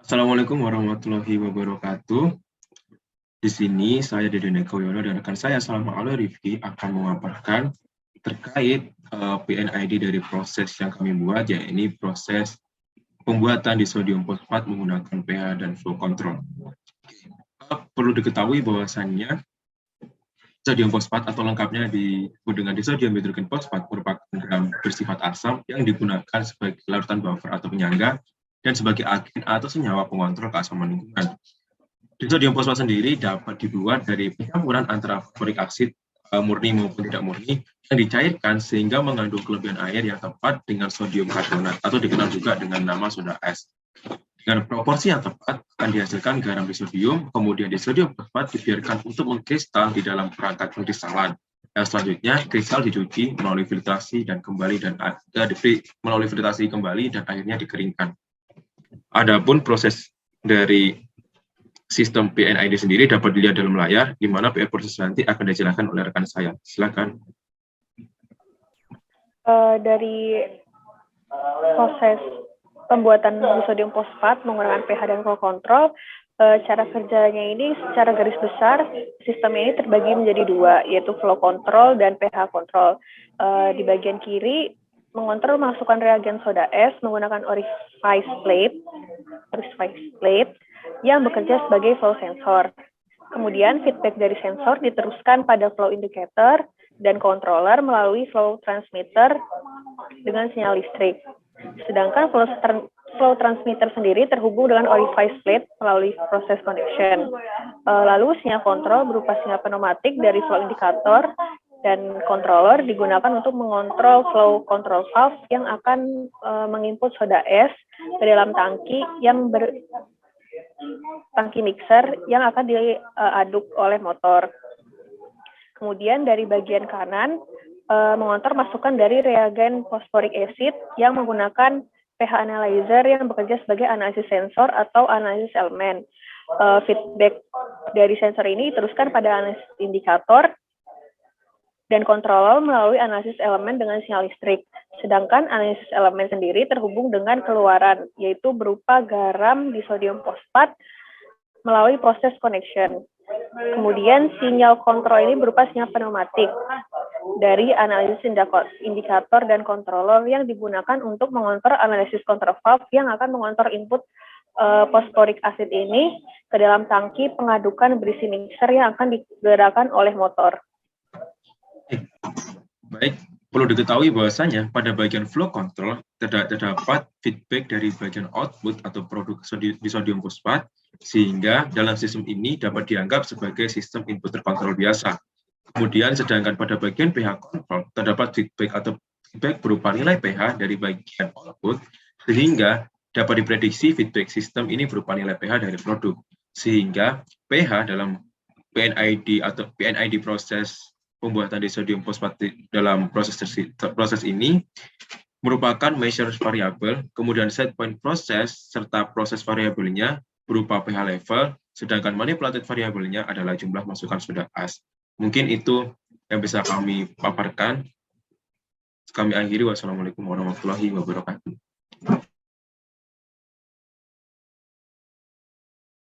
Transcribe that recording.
Assalamualaikum warahmatullahi wabarakatuh. Di sini saya Dede Negoyono dan rekan saya Salma Alwi Rifki akan memaparkan terkait PNID dari proses yang kami buat, yaitu proses pembuatan disodium fosfat menggunakan pH dan flow control. Perlu diketahui bahwasannya disodium fosfat atau lengkapnya disebut dengan disodium hidrogen fosfat merupakan gram bersifat asam yang digunakan sebagai larutan buffer atau penyangga dan sebagai agen atau senyawa pengontrol keasaman lingkungan. Disodium fosfat sendiri dapat dibuat dari pencampuran antara fosforik aksid murni maupun tidak murni yang dicairkan sehingga mengandung kelebihan air yang tepat dengan sodium karbonat atau dikenal juga dengan nama soda es. Dengan proporsi yang tepat akan dihasilkan garam disodium, kemudian disodium fosfat dibiarkan untuk mengkristal di dalam perangkat kristalan. Dan selanjutnya kristal dicuci melalui filtrasi dan kembali dan akhirnya dikeringkan. Adapun proses dari sistem PNID sendiri dapat dilihat dalam layar, di mana proses nanti akan dijelaskan oleh rekan saya. Silakan. Dari proses pembuatan disodium fosfat menggunakan pH dan flow control, cara kerjanya ini secara garis besar, sistem ini terbagi menjadi dua, yaitu flow control dan pH control. Di bagian kiri, mengontrol masukkan reagen soda es menggunakan orifice plate yang bekerja sebagai flow sensor. Kemudian feedback dari sensor diteruskan pada flow indicator dan controller melalui flow transmitter dengan sinyal listrik. Sedangkan flow transmitter sendiri terhubung dengan orifice plate melalui proses connection. Lalu sinyal kontrol berupa sinyal pneumatik dari flow indicator dan controller digunakan untuk mengontrol flow control valve yang akan menginput soda es ke dalam tangki tangki mixer yang akan diaduk oleh motor. Kemudian dari bagian kanan, mengontrol masukan dari reagen fosforik acid yang menggunakan pH analyzer yang bekerja sebagai analisis sensor atau analisis elemen. Feedback dari sensor ini diteruskan pada analisis indikator dan controller melalui analisis elemen dengan sinyal listrik. Sedangkan analisis elemen sendiri terhubung dengan keluaran, yaitu berupa garam disodium fosfat melalui proses connection. Kemudian sinyal kontrol ini berupa sinyal pneumatik dari analisis indikator dan controller yang digunakan untuk mengontrol analisis control valve yang akan mengontrol input fosforik acid ini ke dalam tangki pengadukan berisi mixer yang akan digerakkan oleh motor. Baik, perlu diketahui bahwasanya pada bagian flow control terdapat feedback dari bagian output atau produk disodium fosfat, sehingga dalam sistem ini dapat dianggap sebagai sistem input terkontrol biasa. Kemudian sedangkan pada bagian pH control terdapat feedback berupa nilai pH dari bagian output, sehingga dapat diprediksi feedback sistem ini berupa nilai pH dari produk, sehingga pH dalam PNID atau PNID proses pembuatan disodium fosfat dalam proses ini merupakan measure variable, kemudian set point proses serta proses variabelnya berupa pH level, sedangkan manipulated variabelnya adalah jumlah masukan soda es. Mungkin itu yang bisa kami paparkan. Kami akhiri. Wassalamualaikum warahmatullahi wabarakatuh.